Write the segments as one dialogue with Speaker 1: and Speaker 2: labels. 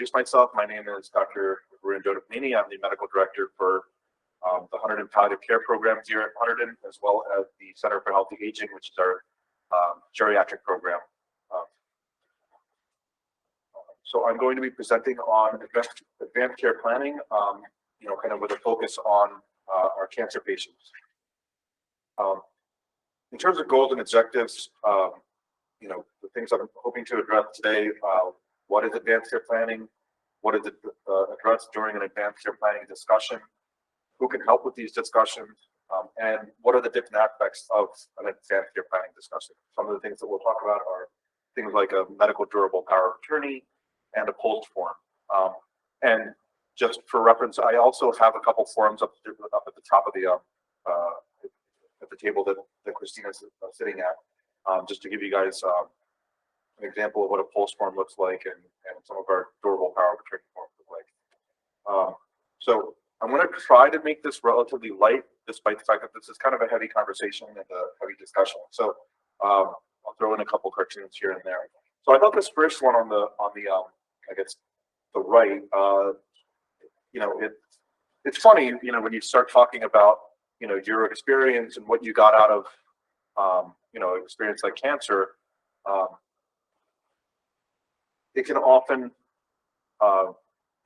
Speaker 1: Introduce myself. My name is Dr. Varun Doddapaneni. I'm the medical director for the Hunterdon Palliative Care Program here at Hunterdon, as well as the Center for Healthy Aging, which is our geriatric program. So I'm going to be presenting on advanced care planning, kind of with a focus on our cancer patients. In terms of goals and objectives, the things I'm hoping to address today, what is advanced care planning? What is it addressed during an advanced care planning discussion? Who can help with these discussions? And what are the different aspects of an advanced care planning discussion? Some of the things that we'll talk about are things like a medical durable power of attorney and a POLST form. And just for reference, I also have a couple forms up at the top of the table that Christina's sitting at, just to give you guys an example of what a POLST form looks like and some of our durable power of attorney forms look like. So I'm going to try to make this relatively light, despite the fact that this is kind of a heavy conversation and a heavy discussion. So I'll throw in a couple cartoons here and there. So I thought this first one on the I guess the right, it's funny, when you start talking about your experience and what you got out of experience like cancer, it can often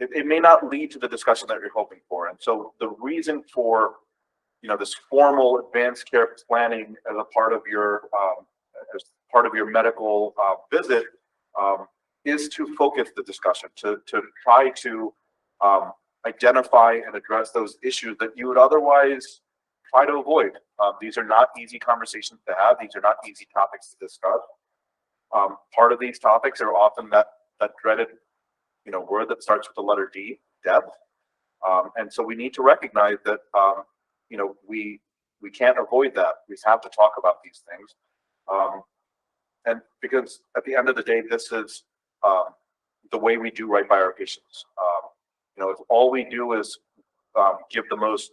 Speaker 1: it may not lead to the discussion that you're hoping for. And so the reason for this formal advanced care planning as a part of your medical visit is to focus the discussion, to try to identify and address those issues that you would otherwise try to avoid. These are not easy conversations to have. These are not easy topics to discuss. Part of these topics are often that dreaded word that starts with the letter D, death. And so we need to recognize that we can't avoid that. We have to talk about these things. And because at the end of the day, this is the way we do right by our patients. If all we do is give the most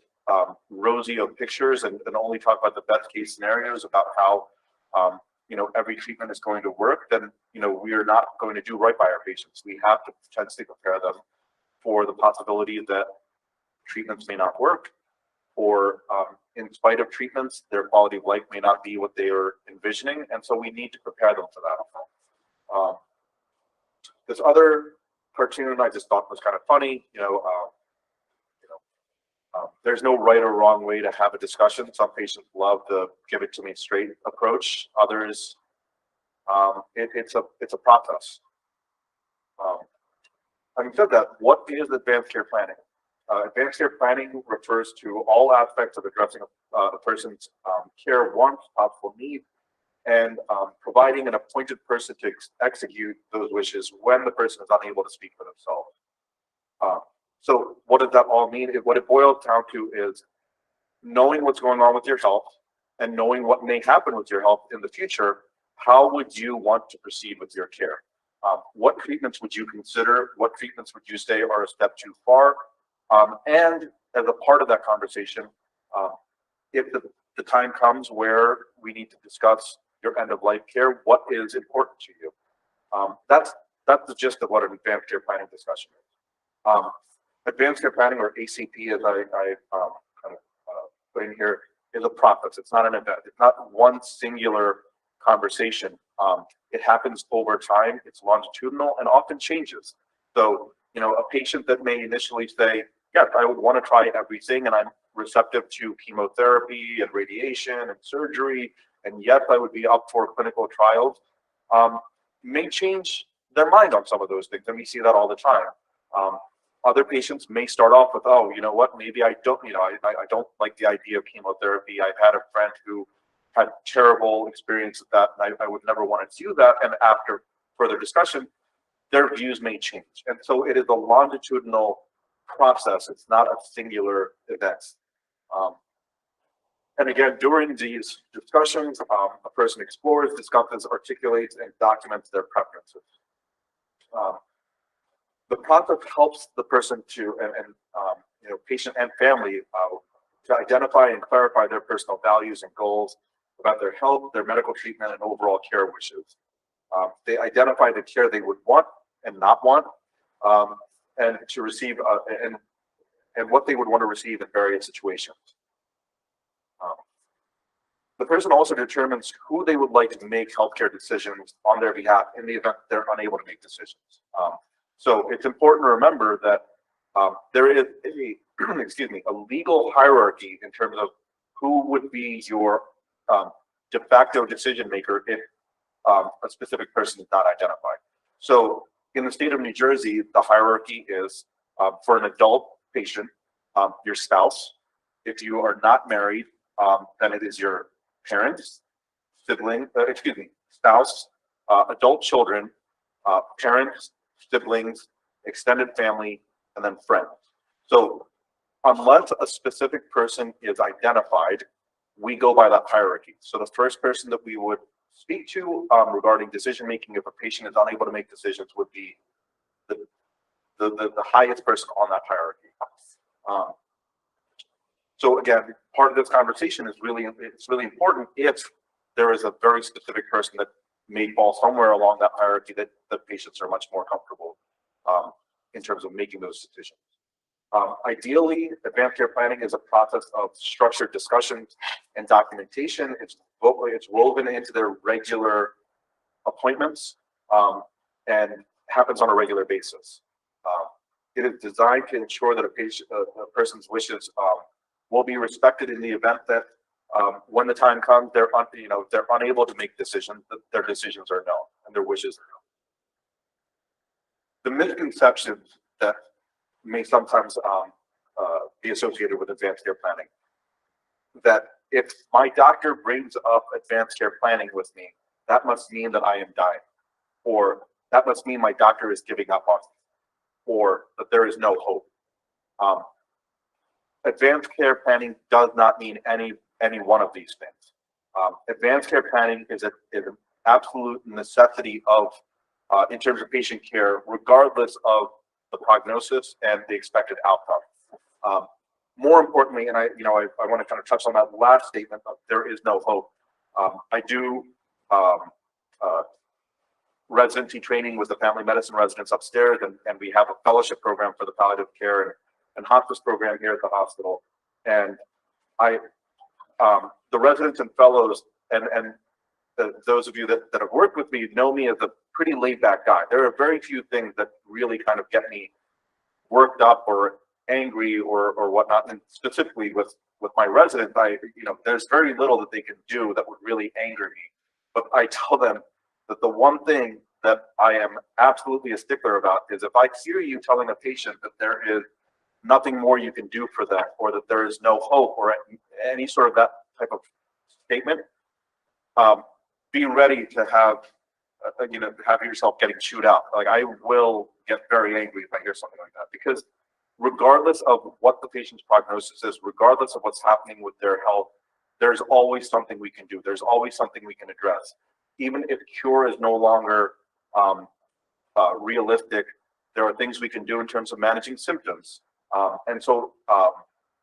Speaker 1: rosy of pictures and only talk about the best case scenarios about how every treatment is going to work, then we are not going to do right by our patients. We have to potentially prepare them for the possibility that treatments may not work, or in spite of treatments, their quality of life may not be what they are envisioning, and so we need to prepare them for that. This other cartoon I just thought was kind of funny. There's no right or wrong way to have a discussion. Some patients love the give it to me straight approach. Others, it's a process. Having said that, what is advanced care planning? Advanced care planning refers to all aspects of addressing a person's care wants, possible needs, and providing an appointed person to execute those wishes when the person is unable to speak for themselves. So what does that all mean? What it boils down to is knowing what's going on with your health and knowing what may happen with your health in the future. How would you want to proceed with your care? What treatments would you consider? What treatments would you say are a step too far? And as a part of that conversation, if the time comes where we need to discuss your end-of-life care, what is important to you? That's the gist of what an advanced care planning discussion is. Advanced care planning, or ACP, as I kind of put in here, is a process. It's not an event. It's not one singular conversation. It happens over time. It's longitudinal and often changes. So, a patient that may initially say, yes, I would want to try everything, and I'm receptive to chemotherapy and radiation and surgery, and yes, I would be up for clinical trials, may change their mind on some of those things, and we see that all the time. Other patients may start off with, oh, you know what, maybe I don't, I don't like the idea of chemotherapy. I've had a friend who had terrible experience with that, and I would never want to do that. And after further discussion, their views may change. And so it is a longitudinal process. It's not a singular event. And again, during these discussions, a person explores, discusses, articulates, and documents their preferences. The process helps the person to, patient and family, to identify and clarify their personal values and goals about their health, their medical treatment, and overall care wishes. They identify the care they would want and not want, and to receive and what they would want to receive in various situations. The person also determines who they would like to make healthcare decisions on their behalf in the event they're unable to make decisions. So it's important to remember that there is a, excuse me, a legal hierarchy in terms of who would be your de facto decision maker if a specific person is not identified. So in the state of New Jersey, the hierarchy is for an adult patient, your spouse. If you are not married, then it is your parents, sibling, spouse, adult children, parents, siblings, extended family, and then friends. So unless a specific person is identified, we go by that hierarchy. So the first person that we would speak to regarding decision making if a patient is unable to make decisions would be the highest person on that hierarchy. So again, part of this conversation is really important if there is a very specific person that may fall somewhere along that hierarchy that patients are much more comfortable in terms of making those decisions. Ideally, advanced care planning is a process of structured discussions and documentation. It's woven into their regular appointments and happens on a regular basis. It is designed to ensure that a person's wishes will be respected in the event that when the time comes, they're unable to make decisions, that their decisions are known and their wishes are known. The misconceptions that may sometimes be associated with advanced care planning, that if my doctor brings up advanced care planning with me, that must mean that I am dying, or that must mean my doctor is giving up on me, or that there is no hope. Advanced care planning does not mean any one of these things. Advanced care planning is an absolute necessity of in terms of patient care, regardless of the prognosis and the expected outcome. More importantly, and I want to kind of touch on that last statement of there is no hope. I do residency training with the family medicine residents upstairs, and we have a fellowship program for the palliative care and hospice program here at the hospital. And the residents and fellows and those of you that have worked with me know me as a pretty laid back guy. There are very few things that really kind of get me worked up or angry or whatnot. And specifically with my residents, there's very little that they can do that would really anger me. But I tell them that the one thing that I am absolutely a stickler about is if I hear you telling a patient that there is nothing more you can do for them, or that there is no hope, or any sort of that type of statement, be ready to have yourself getting chewed out. Like, I will get very angry if I hear something like that, because regardless of what the patient's prognosis is, regardless of what's happening with their health, there's always something we can do. There's always something we can address. Even if cure is no longer realistic, there are things we can do in terms of managing symptoms. And so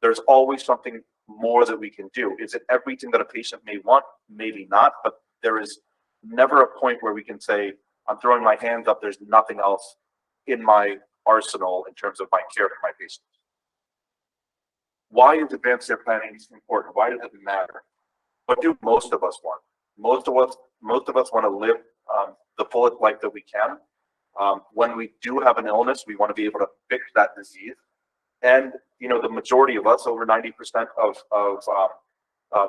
Speaker 1: there's always something more that we can do. Is it everything that a patient may want? Maybe not, but there is never a point where we can say, I'm throwing my hands up, there's nothing else in my arsenal in terms of my care for my patients. Why is advanced care planning important? Why does it matter? What do most of us want? Most of us want to live the fullest life that we can. When we do have an illness, we want to be able to fix that disease. And the majority of us, over 90% of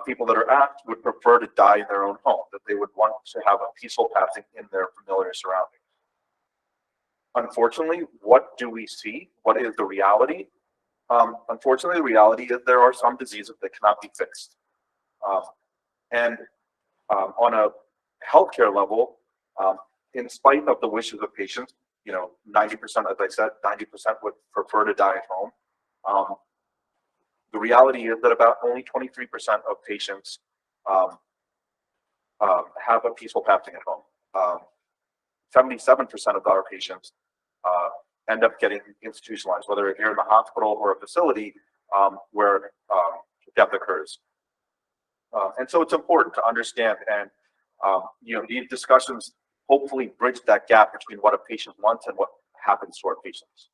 Speaker 1: people that are asked, would prefer to die in their own home, that they would want to have a peaceful passing in their familiar surroundings. Unfortunately, what do we see? What is the reality? Unfortunately, the reality is there are some diseases that cannot be fixed. And on a healthcare level, in spite of the wishes of patients, 90%, as I said, 90% would prefer to die at home. The reality is that about only 23% of patients have a peaceful passing at home. 77% of our patients end up getting institutionalized, whether here in the hospital or a facility where death occurs. And so it's important to understand, and these discussions hopefully bridge that gap between what a patient wants and what happens to our patients.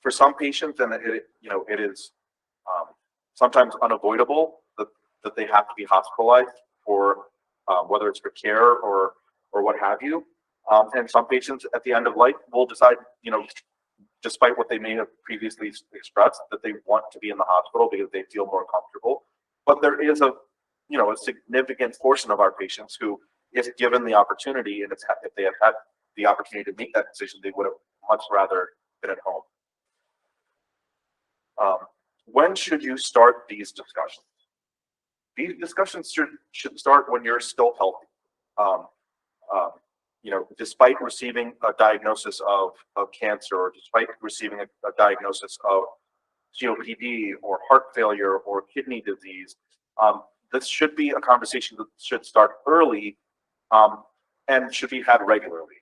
Speaker 1: For some patients, and it is sometimes unavoidable that they have to be hospitalized for whether it's for care or what have you. And some patients at the end of life will decide, despite what they may have previously expressed, that they want to be in the hospital because they feel more comfortable. But there is a significant portion of our patients who, if given the opportunity and if they have had the opportunity to make that decision, they would have much rather been at home. When should you start these discussions? These discussions should start when you're still healthy. Despite receiving a diagnosis of cancer, or despite receiving a diagnosis of COPD or heart failure or kidney disease, this should be a conversation that should start early and should be had regularly.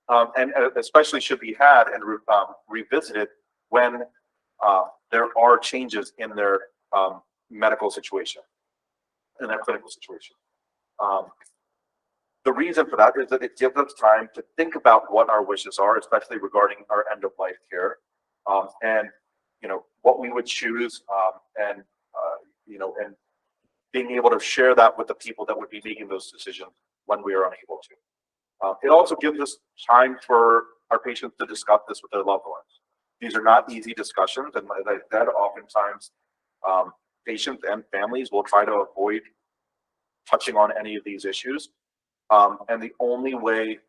Speaker 1: And especially should be had and revisited when there are changes in their medical situation, in their clinical situation. The reason for that is that it gives us time to think about what our wishes are, especially regarding our end-of-life care, and what we would choose, and being able to share that with the people that would be making those decisions when we are unable to. It also gives us time for our patients to discuss this with their loved ones. These are not easy discussions, and as I said, oftentimes patients and families will try to avoid touching on any of these issues. And the only way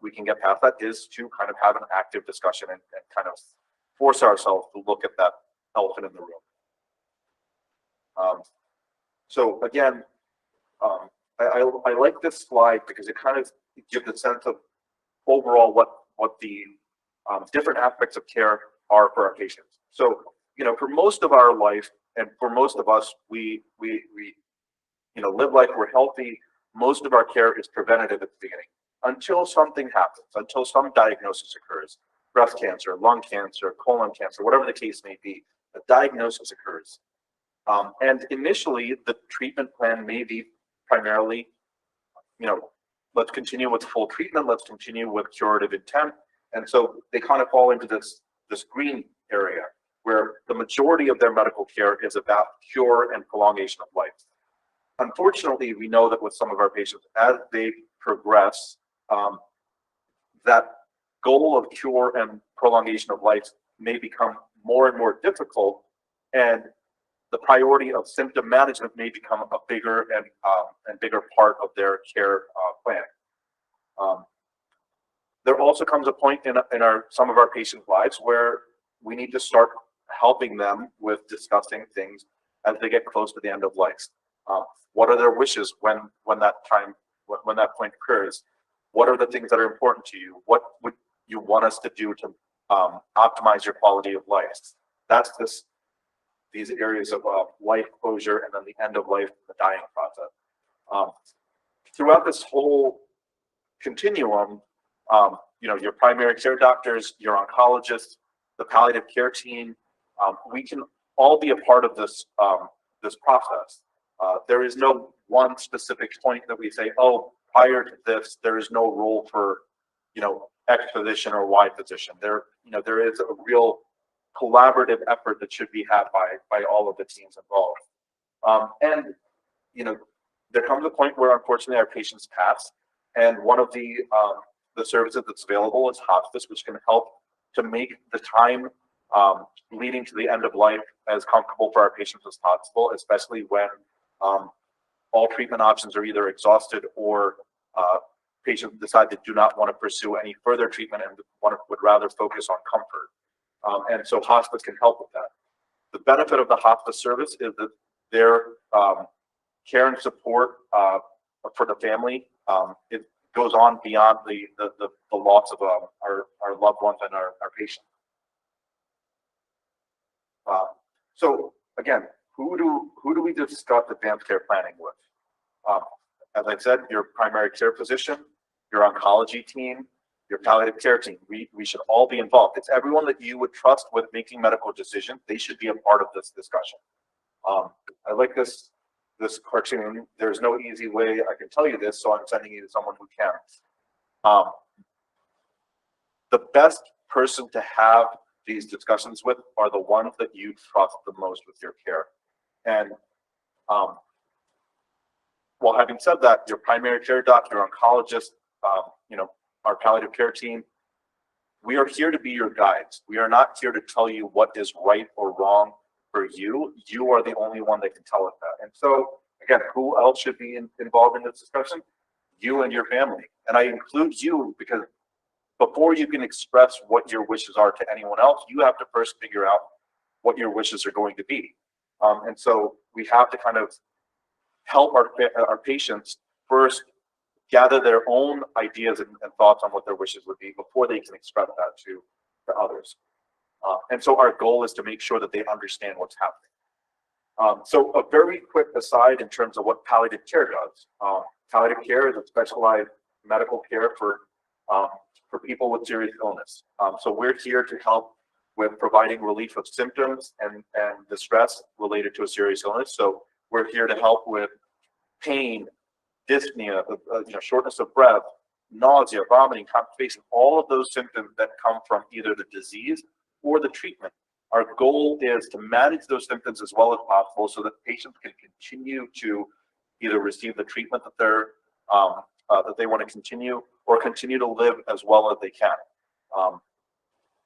Speaker 1: we can get past that is to kind of have an active discussion and kind of force ourselves to look at that elephant in the room. So again, I like this slide because it kind of gives a sense of overall what the different aspects of care are for our patients. So for most of our life, and for most of us, we live like we're healthy. Most of our care is preventative at the beginning until something happens, until some diagnosis occurs. Breast cancer, lung cancer, colon cancer, whatever the case may be, a diagnosis occurs. And initially, the treatment plan may be primarily, let's continue with full treatment, let's continue with curative intent. And so they kind of fall into this green area where the majority of their medical care is about cure and prolongation of life. Unfortunately, we know that with some of our patients, as they progress, that goal of cure and prolongation of life may become more and more difficult, and the priority of symptom management may become a bigger and bigger part of their care plan. There also comes a point in some of our patients' lives where we need to start helping them with discussing things as they get close to the end of life. What are their wishes when that point occurs? What are the things that are important to you? What would you want us to do to optimize your quality of life? That's these areas of life closure and then the end of life, the dying process. Throughout this whole continuum, your primary care doctors, your oncologists, the palliative care team, we can all be a part of this process. There is no one specific point that we say, oh, prior to this, there is no role for, X position or Y position. There is a real collaborative effort that should be had by all of the teams involved. And there comes a point where unfortunately our patients pass, and one of the services that's available is hospice, which can help to make the time leading to the end of life as comfortable for our patients as possible, especially when all treatment options are either exhausted or patients decide they do not want to pursue any further treatment and would rather focus on comfort. And so hospice can help with that. The benefit of the hospice service is that their care and support for the family, it goes on beyond the loss of our loved ones and our patients. So again, who do we discuss advanced care planning with? As I said, your primary care physician, your oncology team, your palliative care team. We should all be involved. It's everyone that you would trust with making medical decisions. They should be a part of this discussion. I like this cartoon. There's no easy way I can tell you this, so I'm sending you to someone who can. the best person to have these discussions with are the ones that you trust the most with your care. And well, having said that, your primary care doctor, your oncologist, you know, our palliative care team, we are here to be your guides. We are not here to tell you what is right or wrong for you. You are the only one that can tell us that. And so, again, who else should be involved in this discussion? You and your family. And I include you because before you can express what your wishes are to anyone else, you have to first figure out what your wishes are going to be. And so we have to kind of help our patients first gather their own ideas and thoughts on what their wishes would be before they can express that to others. And so our goal is to make sure that they understand what's happening. So a very quick aside in terms of what palliative care does. Palliative care is a specialized medical care for people with serious illness. So we're here to help with providing relief of symptoms and distress related to a serious illness. So we're here to help with pain, dyspnea, you know, shortness of breath, nausea, vomiting, constipation, all of those symptoms that come from either the disease or the treatment. Our goal is to manage those symptoms as well as possible so that patients can continue to either receive the treatment that they want to continue or continue to live as well as they can.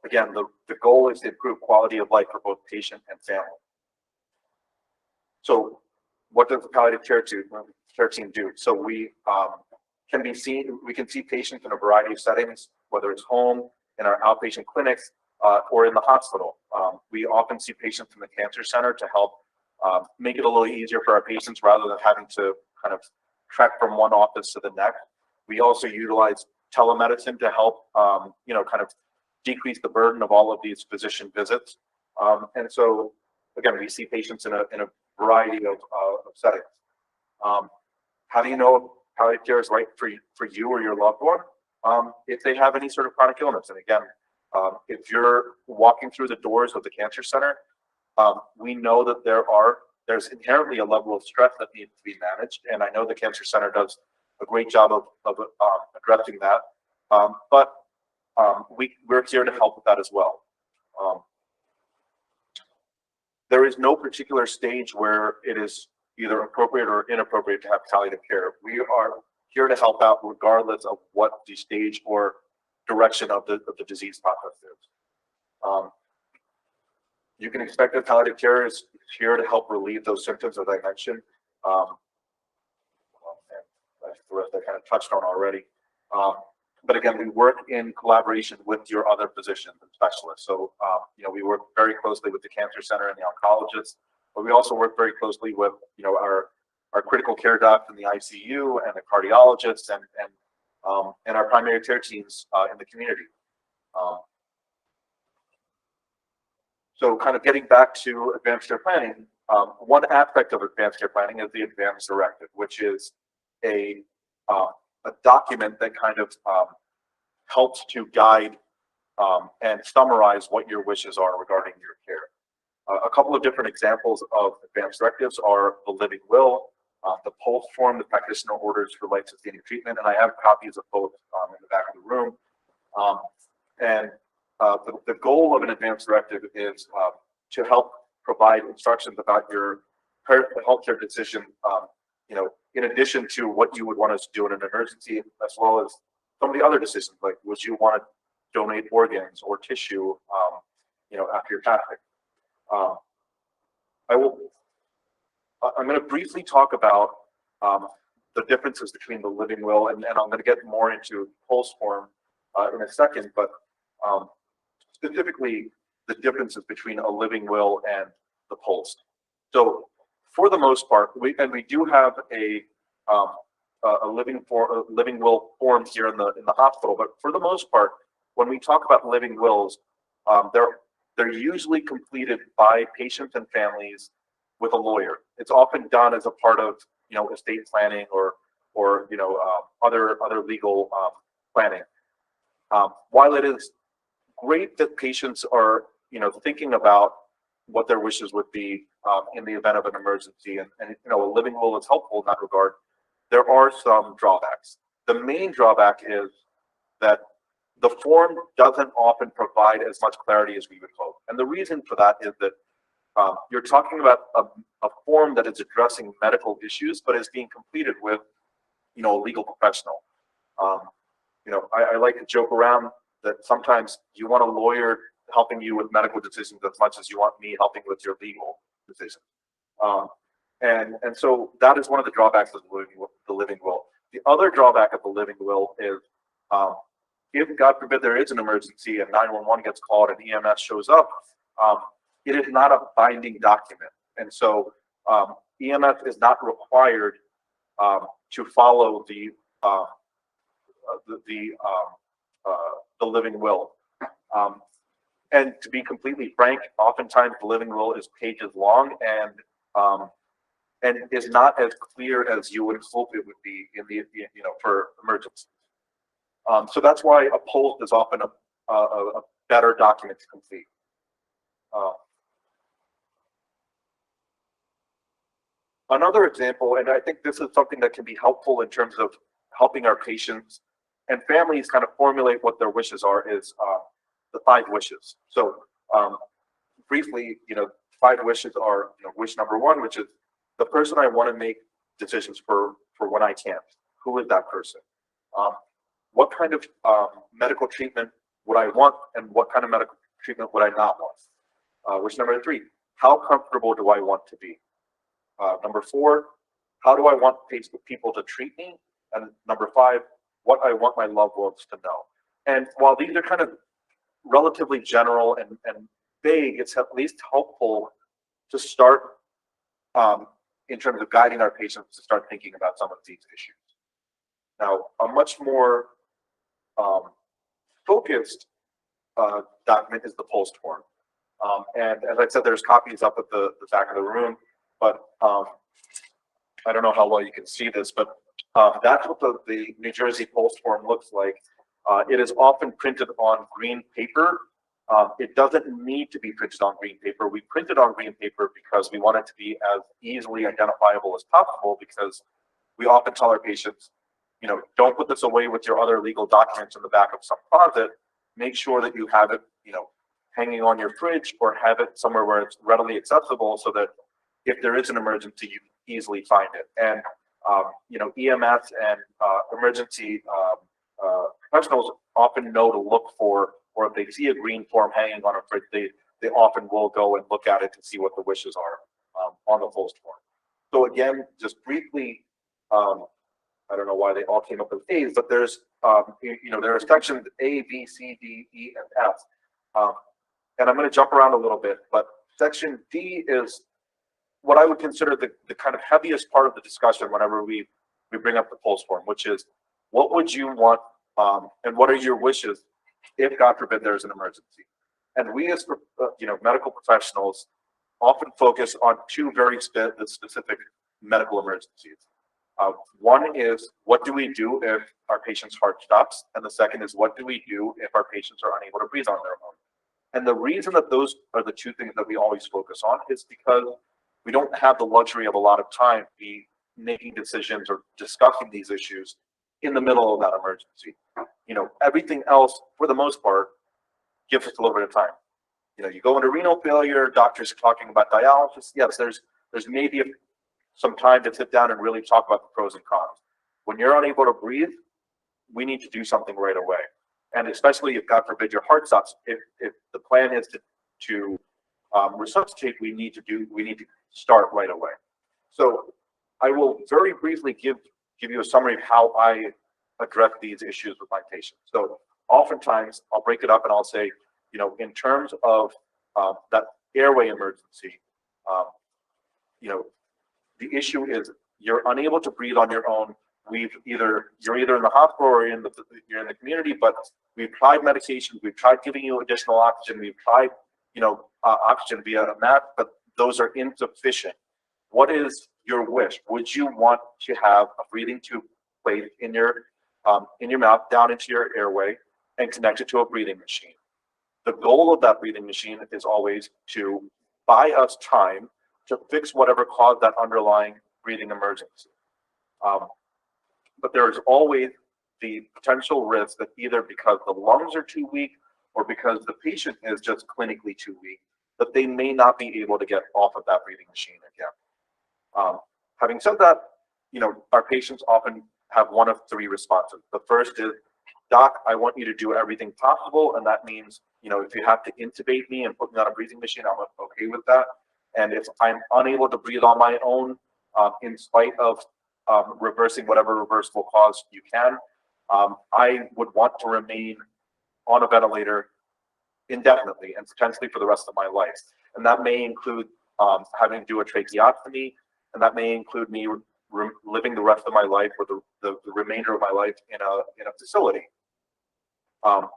Speaker 1: Again, the goal is to improve quality of life for both patient and family. So what does the palliative care team do? So we can see patients in a variety of settings, whether it's home, in our outpatient clinics, or in the hospital. We often see patients in the cancer center to help make it a little easier for our patients rather than having to kind of trek from one office to the next. We also utilize telemedicine to help, you know, kind of decrease the burden of all of these physician visits. And so, again, we see patients in a variety of settings. How do you know if palliative care is right for you or your loved one? If they have any sort of chronic illness. And again, if you're walking through the doors of the cancer center, we know that there's inherently a level of stress that needs to be managed. And I know the cancer center does a great job of addressing that. But we're here to help with that as well. There is no particular stage where it is either appropriate or inappropriate to have palliative care. We are here to help out regardless of what the stage or direction of the disease process is. You can expect that palliative care is here to help relieve those symptoms, as I mentioned. That's the rest I kind of touched on already. But again, we work in collaboration with your other physicians and specialists. So, you know, we work very closely with the cancer center and the oncologists, but we also work very closely with, you know, our critical care docs in the ICU and the cardiologists and our primary care teams in the community. So kind of getting back to advanced care planning, one aspect of advanced care planning is the advance directive, which is a document that kind of helps to guide and summarize what your wishes are regarding your care. A couple of different examples of advance directives are the living will, the PULSE form, the practitioner orders for life-sustaining treatment, and I have copies of both in the back of the room. The goal of an advance directive is to help provide instructions about your healthcare decision, you know, in addition to what you would want us to do in an emergency, as well as some of the other decisions, like would you want to donate organs or tissue, you know, after your passing. I'm going to briefly talk about the differences between the living will, and I'm going to get more into PULSE form in a second, but specifically the differences between a living will and the PULSE. So for the most part, we do have a living will form here in the hospital, but for the most part, when we talk about living wills, they're usually completed by patients and families with a lawyer. It's often done as a part of, you know, estate planning or you know, other legal planning. While it is great that patients are, you know, thinking about what their wishes would be in the event of an emergency, and you know, a living will is helpful in that regard, there are some drawbacks. The main drawback is that the form doesn't often provide as much clarity as we would hope. And the reason for that is that you're talking about a form that is addressing medical issues, but is being completed with, a legal professional. I like to joke around that sometimes you want a lawyer helping you with medical decisions as much as you want me helping with your legal decisions. And so that is one of the drawbacks of the living will. The other drawback of the living will is if, God forbid, there is an emergency and 911 gets called and EMS shows up, it is not a binding document. And so EMS is not required to follow the living will. And to be completely frank, oftentimes the living will is pages long and is not as clear as you would hope it would be in the for emergencies. So that's why a post is often a better document to complete. Another example, and I think this is something that can be helpful in terms of helping our patients and families kind of formulate what their wishes are, is the 5 wishes. So briefly, 5 wishes are, wish number 1, which is the person I want to make decisions for when I can't. Who is that person? What kind of medical treatment would I want, and what kind of medical treatment would I not want? Wish number 3, how comfortable do I want to be? Number 4, how do I want people to treat me? And number 5, what I want my loved ones to know. And while these are kind of relatively general and vague, it's at least helpful to start in terms of guiding our patients to start thinking about some of these issues. Now, a much more focused document is the post form. And as I said, there's copies up at the back of the room, but I don't know how well you can see this, but that's what the New Jersey post form looks like. It is often printed on green paper. It doesn't need to be printed on green paper. We print it on green paper because we want it to be as easily identifiable as possible, because we often tell our patients, don't put this away with your other legal documents in the back of some closet. Make sure that you have it, hanging on your fridge, or have it somewhere where it's readily accessible, so that if there is an emergency, you can easily find it. And EMS and emergency professionals often know to look for, or if they see a green form hanging on a fridge, they often will go and look at it to see what the wishes are on the post form. So again, just briefly, I don't know why they all came up with A's, but there's there are sections A, B, C, D, E, and F. And I'm going to jump around a little bit, but section D is what I would consider the kind of heaviest part of the discussion whenever we bring up the post form, which is, what would you want and what are your wishes if, God forbid, there's an emergency? And we as medical professionals often focus on 2 very specific medical emergencies. One is, what do we do if our patient's heart stops? And the second is, what do we do if our patients are unable to breathe on their own? And the reason that those are the 2 things that we always focus on is because we don't have the luxury of a lot of time to be making decisions or discussing these issues in the middle of that emergency. Everything else, for the most part, gives us a little bit of time. You go into renal failure, doctors are talking about dialysis. Yes, there's maybe some time to sit down and really talk about the pros and cons. When you're unable to breathe, we need to do something right away. And especially if, God forbid, your heart stops, if the plan is to resuscitate, we need to start right away. So I will very briefly give you a summary of how I address these issues with my patients. So oftentimes I'll break it up and I'll say, in terms of that airway emergency, the issue is you're unable to breathe on your own. You're either in the hospital or you're in the community, but we've tried medications, we've tried giving you additional oxygen, we've tried oxygen via a mask, but those are insufficient. What is your wish? Would you want to have a breathing tube placed in your mouth down into your airway and connected to a breathing machine? The goal of that breathing machine is always to buy us time to fix whatever caused that underlying breathing emergency. But there is always the potential risk that either because the lungs are too weak or because the patient is just clinically too weak, that they may not be able to get off of that breathing machine again. Having said that, our patients often have one of three responses. The first is, doc, I want you to do everything possible, and that means, if you have to intubate me and put me on a breathing machine, I'm okay with that. And if I'm unable to breathe on my own, in spite of reversing whatever reversible cause you can, I would want to remain on a ventilator indefinitely and potentially for the rest of my life. And that may include having to do a tracheotomy, and that may include me living the rest of my life or the remainder of my life in a facility.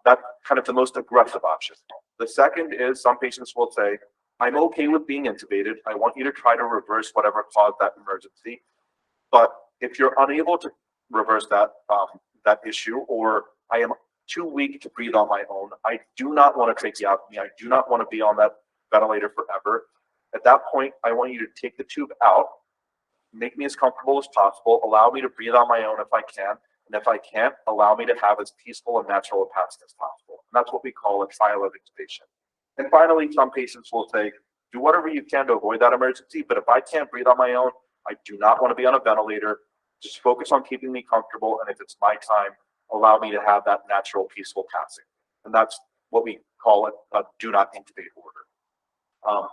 Speaker 1: That's kind of the most aggressive option. The second is some patients will say, I'm okay with being intubated. I want you to try to reverse whatever caused that emergency. But if you're unable to reverse that issue, or I am too weak to breathe on my own, I do not want to tracheotomy. I do not want to be on that ventilator forever. At that point, I want you to take the tube out, make me as comfortable as possible, allow me to breathe on my own if I can, and if I can't, allow me to have as peaceful and natural a passing as possible. And that's what we call a trial of intubation. And finally, some patients will say, do whatever you can to avoid that emergency, but if I can't breathe on my own, I do not want to be on a ventilator. Just focus on keeping me comfortable, and if it's my time, allow me to have that natural, peaceful passing. And that's what we call a do not intubate order.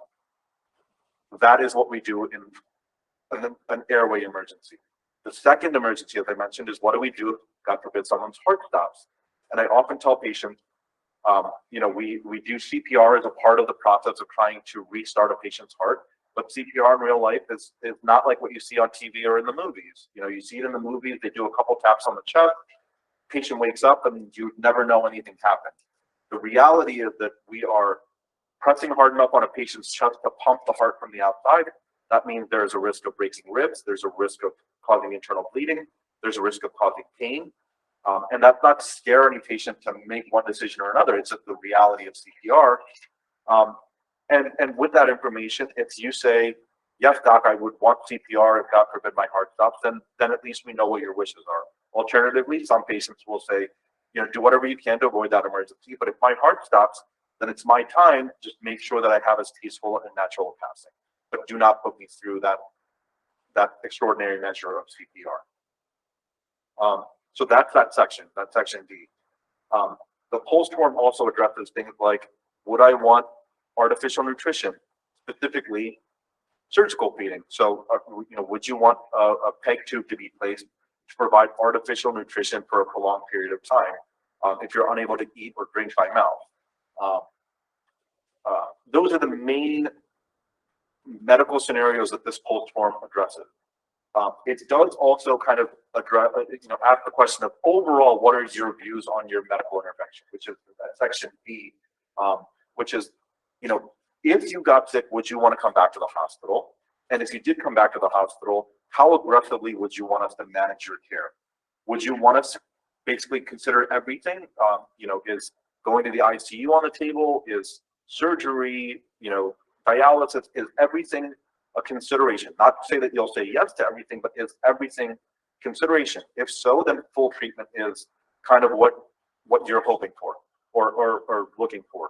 Speaker 1: That is what we do in an airway emergency. The second emergency, as I mentioned, is what do we do if, God forbid, someone's heart stops? And I often tell patients, we do CPR as a part of the process of trying to restart a patient's heart, but CPR in real life is not like what you see on TV or in the movies. You see it in the movies, they do a couple taps on the chest, patient wakes up, and you never know anything happened. The reality is that we are pressing hard enough on a patient's chest to pump the heart from the outside. That means there's a risk of breaking ribs, there's a risk of causing internal bleeding, there's a risk of causing pain. And that's not to scare any patient to make one decision or another, it's just the reality of CPR. And with that information, if you say, yes, doc, I would want CPR if God forbid my heart stops, then at least we know what your wishes are. Alternatively, some patients will say, do whatever you can to avoid that emergency, but if my heart stops, then it's my time, just make sure that I have as peaceful and natural a passing. But do not put me through that extraordinary measure of CPR. So that's section D. The pulse form also addresses things like, would I want artificial nutrition, specifically surgical feeding? So, would you want a peg tube to be placed to provide artificial nutrition for a prolonged period of time if you're unable to eat or drink by mouth? Those are the main medical scenarios that this pulse form addresses. It does also kind of address, ask the question of overall, what are your views on your medical intervention, which is section B, which is, if you got sick, would you want to come back to the hospital? And if you did come back to the hospital, how aggressively would you want us to manage your care? Would you want us to basically consider everything? Is going to the ICU on the table? Is surgery, dialysis, is everything a consideration? Not to say that you'll say yes to everything, but is everything consideration? If so, then full treatment is kind of what you're hoping for or looking for.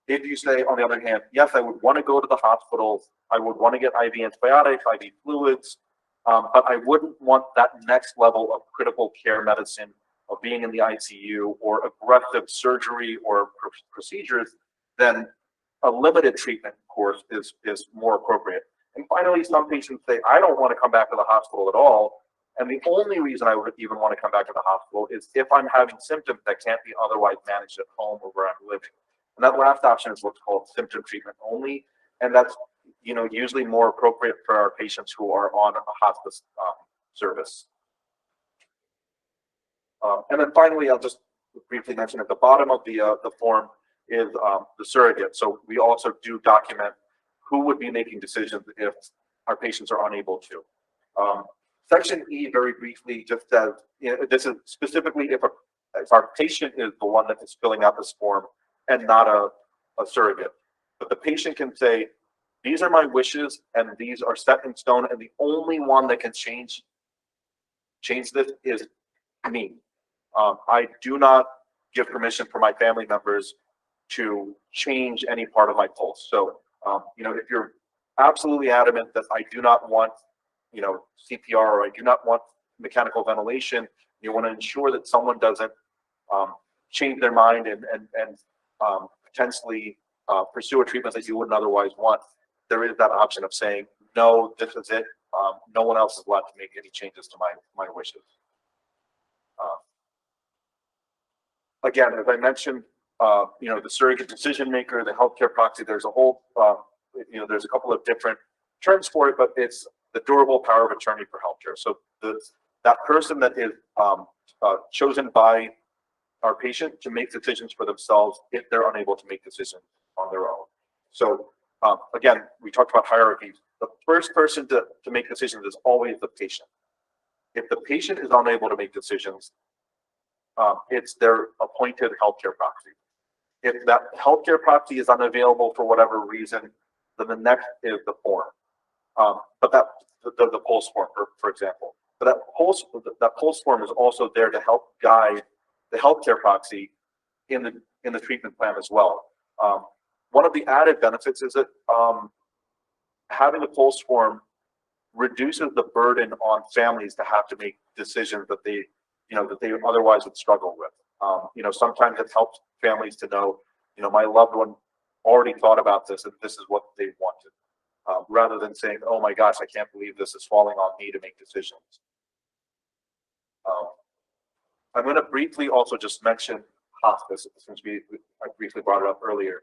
Speaker 1: If you say, on the other hand, yes, I would want to go to the hospital, I would want to get IV antibiotics, IV fluids, but I wouldn't want that next level of critical care medicine of being in the ICU or aggressive surgery or procedures, then a limited treatment course is more appropriate. And finally, some patients say, I don't want to come back to the hospital at all. And the only reason I would even want to come back to the hospital is if I'm having symptoms that can't be otherwise managed at home or where I'm living. And that last option is what's called symptom treatment only. And that's usually more appropriate for our patients who are on a hospice service. And then finally, I'll just briefly mention at the bottom of the form is the surrogate. So we also do document who would be making decisions if our patients are unable to. Section E, very briefly, just says, this is specifically if our patient is the one that is filling out this form and not a surrogate. But the patient can say, these are my wishes and these are set in stone, and the only one that can change this is me. I do not give permission for my family members to change any part of my pulse. So, if you're absolutely adamant that I do not want, CPR, or I do not want mechanical ventilation, you want to ensure that someone doesn't change their mind and potentially pursue a treatment that you wouldn't otherwise want. There is that option of saying, no, this is it. No one else is allowed to make any changes to my wishes. Again, as I mentioned, the surrogate decision maker, the healthcare proxy, there's a whole, there's a couple of different terms for it, but it's the durable power of attorney for healthcare. So that person that is chosen by our patient to make decisions for themselves if they're unable to make decisions on their own. So again, we talked about hierarchies. The first person to make decisions is always the patient. If the patient is unable to make decisions, it's their appointed healthcare proxy. If that healthcare proxy is unavailable for whatever reason, then the next is the form. But the pulse form, for example. But that pulse form is also there to help guide the healthcare proxy in the treatment plan as well. One of the added benefits is that having a pulse form reduces the burden on families to have to make decisions that they otherwise would struggle with. Sometimes it helps families to know, my loved one already thought about this and this is what they wanted, rather than saying, oh my gosh, I can't believe this is falling on me to make decisions. I'm going to briefly also just mention hospice, since I briefly brought it up earlier.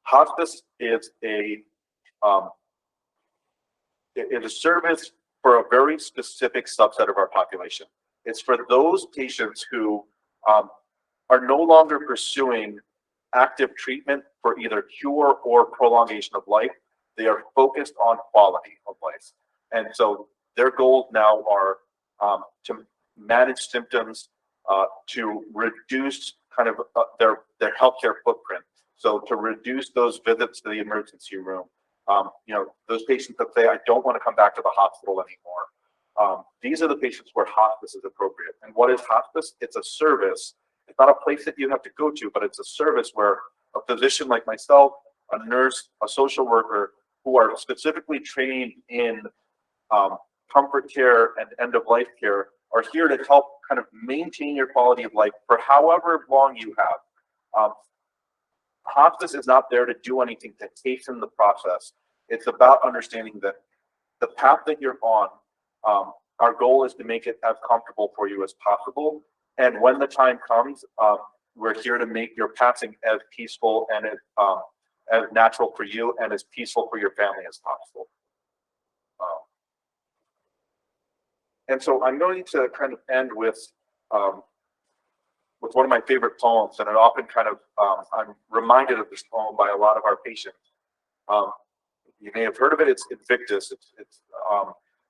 Speaker 1: Hospice is a service for a very specific subset of our population. It's for those patients who are no longer pursuing active treatment for either cure or prolongation of life. They are focused on quality of life. And so their goals now are to manage symptoms, to reduce kind of their healthcare footprint. So to reduce those visits to the emergency room. Those patients that say, I don't want to come back to the hospital anymore. These are the patients where hospice is appropriate. And what is hospice? It's a service. It's not a place that you have to go to, but it's a service where a physician like myself, a nurse, a social worker, who are specifically trained in comfort care and end-of-life care, are here to help kind of maintain your quality of life for however long you have. Hospice is not there to do anything to hasten the process. It's about understanding that the path that you're on, our goal is to make it as comfortable for you as possible. And when the time comes, we're here to make your passing as peaceful and as natural for you and as peaceful for your family as possible. And so I'm going to kind of end with one of my favorite poems, and it often kind of, I'm reminded of this poem by a lot of our patients. You may have heard of it. It's Invictus. It's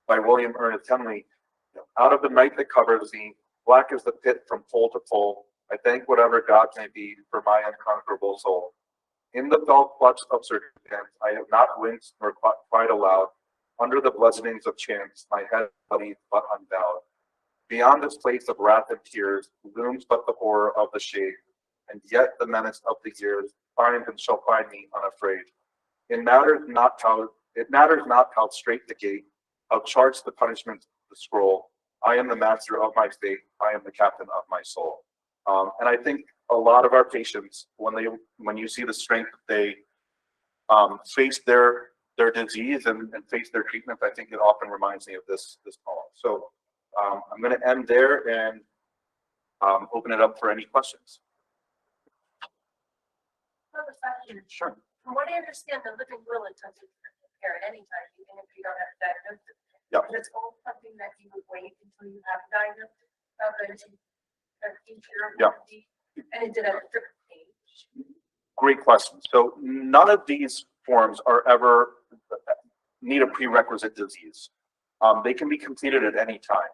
Speaker 1: by William Ernest Henley. Out of the night that covers me, black is the pit from pole to pole. I thank whatever God may be for my unconquerable soul. In the fell clutch of circumstance, I have not winced nor cried aloud. Under the bludgeonings of chance, my head bloody but unbowed. Beyond this place of wrath and tears looms but the horror of the shade, and yet the menace of the years finds and shall find me unafraid. It matters not how straight the gate, how charged the punishment of the scroll. I am the master of my fate. I am the captain of my soul. And I think a lot of our patients, when you see the strength that they face their disease and face their treatment, I think it often reminds me of this poem. So I'm going to end there and open it up for any questions. Sure.
Speaker 2: From what I understand, the living will intensive care at any time, even if you don't have a diagnosis.
Speaker 1: Yep.
Speaker 2: It's all something that you would wait until you have a diagnosis of a teacher.
Speaker 1: Yep.
Speaker 2: And it did at a different age.
Speaker 1: Great question. So none of these forms are ever need a prerequisite disease. They can be completed at any time.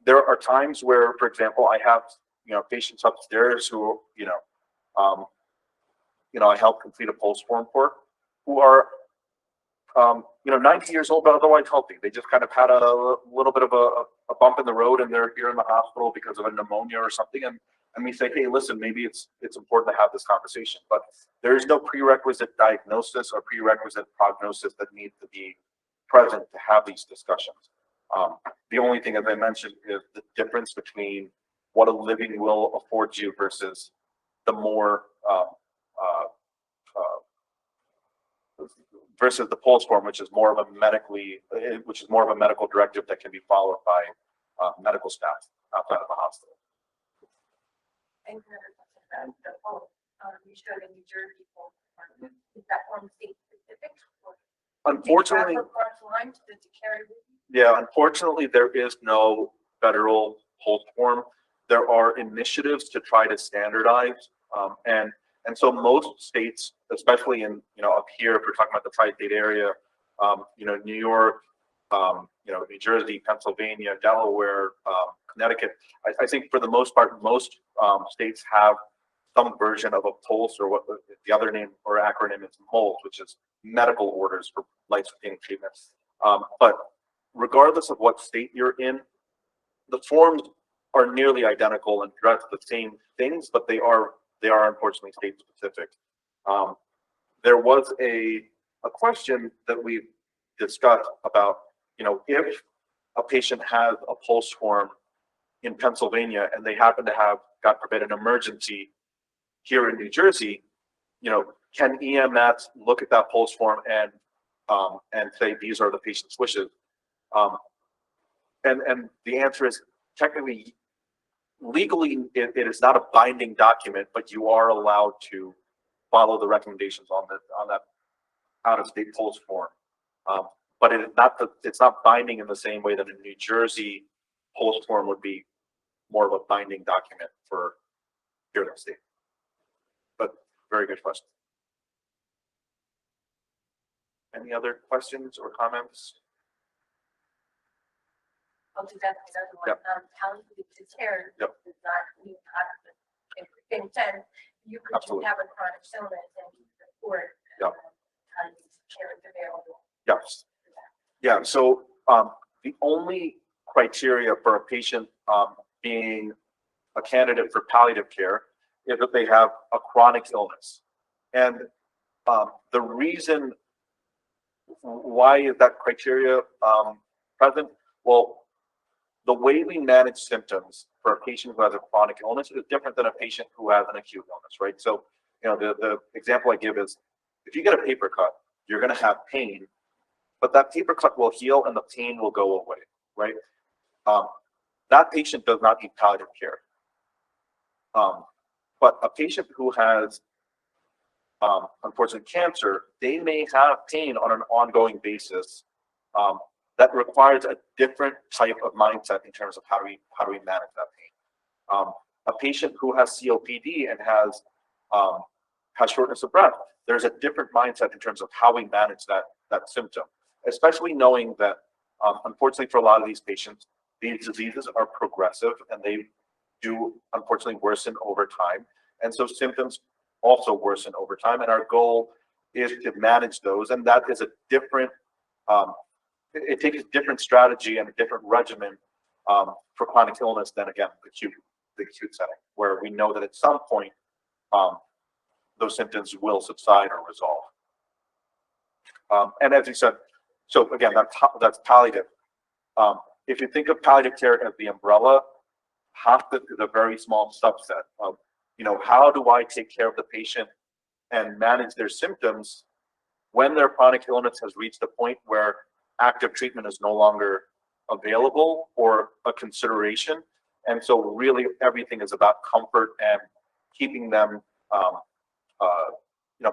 Speaker 1: There are times where, for example, I have patients upstairs who I help complete a pulse form for, who are 90 years old, but otherwise healthy. They just kind of had a little bit of a bump in the road and they're here in the hospital because of a pneumonia or something. And we say, hey, listen, maybe it's important to have this conversation, but there is no prerequisite diagnosis or prerequisite prognosis that needs to be present to have these discussions. The only thing, as I mentioned, is the difference between what a living will affords you versus the more versus the pulse form, which is more of a medical directive that can be followed by medical staff outside of the hospital.
Speaker 2: And the whole, you showed in New Jersey, is that one state specific?
Speaker 1: Unfortunately, yeah, unfortunately, there is no federal pulse form. There are initiatives to try to standardize, and so most states, especially in up here, if we're talking about the tri-state area, New York, New Jersey, Pennsylvania, Delaware, Connecticut. I think for the most part, most states have some version of a pulse, or what the other name or acronym is MOLT, which is medical orders for life-sustaining treatments. But regardless of what state you're in, the forms are nearly identical and address the same things, but they are unfortunately state specific. There was a question that we've discussed about, if a patient has a pulse form in Pennsylvania and they happen to have, God forbid, an emergency here in New Jersey, can EMS look at that pulse form and say these are the patient's wishes? And the answer is technically, legally, it is not a binding document, but you are allowed to follow the recommendations on that out-of-state pulse form. But it's not binding in the same way that a New Jersey pulse form would be more of a binding document for here in the state. But very good question. Any other questions or comments?
Speaker 2: I'll do that another one.
Speaker 1: Yep.
Speaker 2: Palliative care
Speaker 1: Yep.
Speaker 2: does not mean in the sense you could just
Speaker 1: Absolutely.
Speaker 2: have a chronic illness and support
Speaker 1: Yep.
Speaker 2: palliative care is available.
Speaker 1: Yes. Yeah. So the only criteria for a patient being a candidate for palliative care is that they have a chronic illness. And the reason why is that criteria present? Well, the way we manage symptoms for a patient who has a chronic illness is different than a patient who has an acute illness, right? So, the example I give is, if you get a paper cut, you're going to have pain, but that paper cut will heal and the pain will go away, right? That patient does not need palliative care. But a patient who has, unfortunately, cancer, they may have pain on an ongoing basis that requires a different type of mindset in terms of how do we manage that pain. A patient who has COPD and has shortness of breath, there's a different mindset in terms of how we manage that symptom, especially knowing that unfortunately for a lot of these patients, these diseases are progressive and they do unfortunately worsen over time. And so symptoms also worsen over time. And our goal is to manage those. And that is a different, it takes a different strategy and a different regimen for chronic illness than, again, the acute setting, where we know that at some point those symptoms will subside or resolve. And as you said, so again, that's palliative. If you think of palliative care as the umbrella, hospice is a very small subset of, how do I take care of the patient and manage their symptoms when their chronic illness has reached a point where active treatment is no longer available or a consideration. And so really everything is about comfort and keeping them,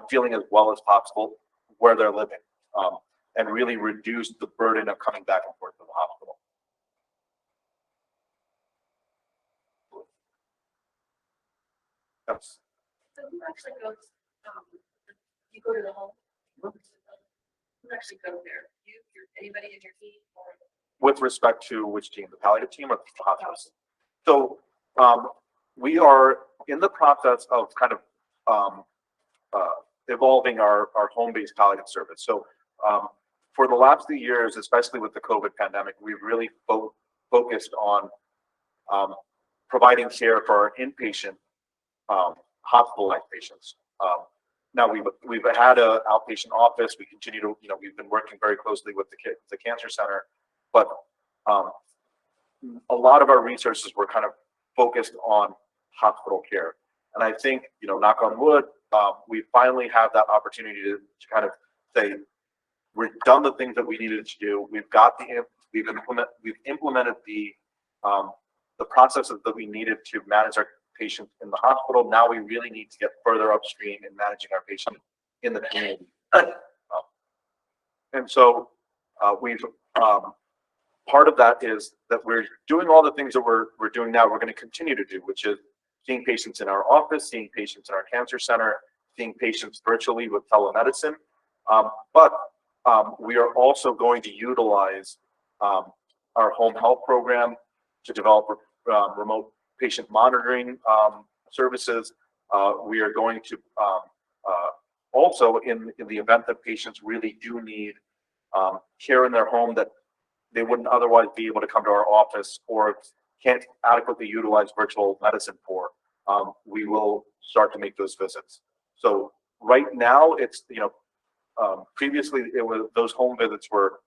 Speaker 1: feeling as well as possible where they're living, and really reduce the burden of coming back and forth to the hospital. Yes.
Speaker 2: So who actually goes, you go to the home? Who actually goes there? Anybody in your team? Or?
Speaker 1: With respect to which team, the palliative team or the hospice? So we are in the process of kind of evolving our home-based palliative service. So for the last few years, especially with the COVID pandemic, we've really focused on providing care for our inpatient hospitalized patients. Now we've had an outpatient office. We continue to, we've been working very closely with the cancer center, but a lot of our resources were kind of focused on hospital care. And I think, knock on wood, we finally have that opportunity to kind of say, we've done the things that we needed to do. We've implemented the processes that we needed to manage our patients in the hospital. Now we really need to get further upstream in managing our patients in the community. And so part of that is that we're doing all the things that we're doing now. We're going to continue to do, which is seeing patients in our office, seeing patients in our cancer center, seeing patients virtually with telemedicine. But we are also going to utilize our home health program to develop remote patient monitoring services. We are going to also, in the event that patients really do need care in their home that they wouldn't otherwise be able to come to our office or can't adequately utilize virtual medicine for, we will start to make those visits. So right now, it's, previously those home visits were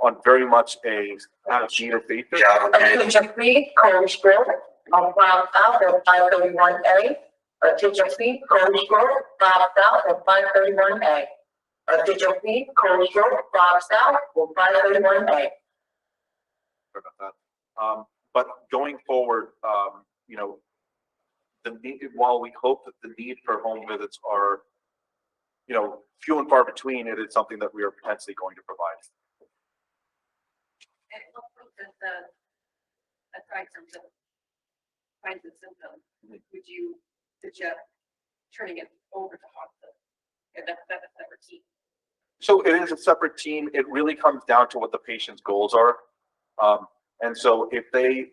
Speaker 1: on very much a as-needed basis.
Speaker 3: Attention please, College Grove, on file south of 531A. Attention please, College Grove, file south of 531A. Attention please, College Grove, file south of 531A.
Speaker 1: Sorry about that. But going forward, while we hope that the need for home visits are, few and far between, it is something that we are potentially going to provide.
Speaker 2: And what does aside from the signs and symptoms, would you suggest turning it over to hospice? And that's a separate team.
Speaker 1: So it is a separate team. It really comes down to what the patient's goals are. And so if they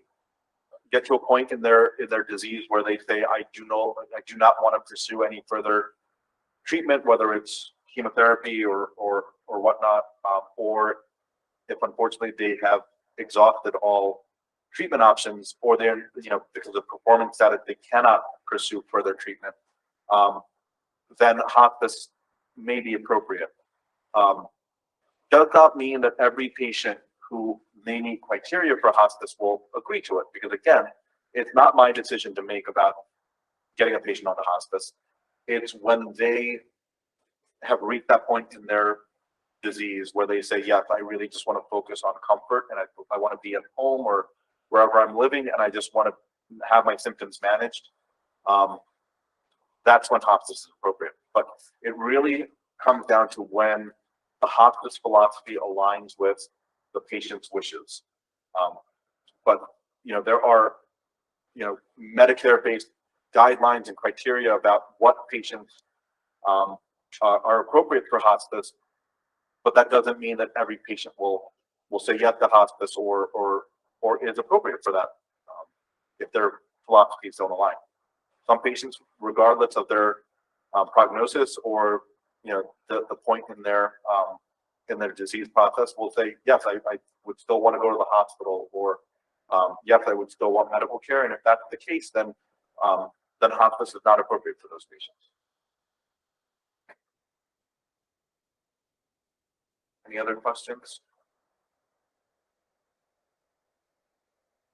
Speaker 1: get to a point in their disease where they say, I do not want to pursue any further treatment, whether it's chemotherapy or whatnot, or if unfortunately they have exhausted all treatment options, or they're, because of performance status, they cannot pursue further treatment, then hospice may be appropriate. Does not mean that every patient who may meet criteria for hospice will agree to it, because again, it's not my decision to make about getting a patient onto hospice. It's when they have reached that point in their disease where they say, yes, I really just want to focus on comfort, and I want to be at home or wherever I'm living, and I just want to have my symptoms managed. That's when hospice is appropriate. But it really comes down to when the hospice philosophy aligns with the patient's wishes. But there are Medicare-based guidelines and criteria about what patients are appropriate for hospice, but that doesn't mean that every patient will say yes to hospice or is appropriate for that if their philosophies don't align. Some patients, regardless of their prognosis or the point in their disease process, will say yes, I would still want to go to the hospital, or yes, I would still want medical care. And if that's the case, then hospice is not appropriate for those patients. Any other questions?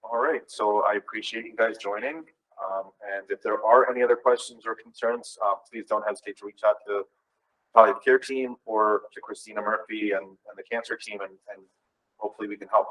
Speaker 1: All right, so I appreciate you guys joining. And if there are any other questions or concerns, please don't hesitate to reach out to the palliative care team or to Christina Murphy and the cancer team, and hopefully we can help.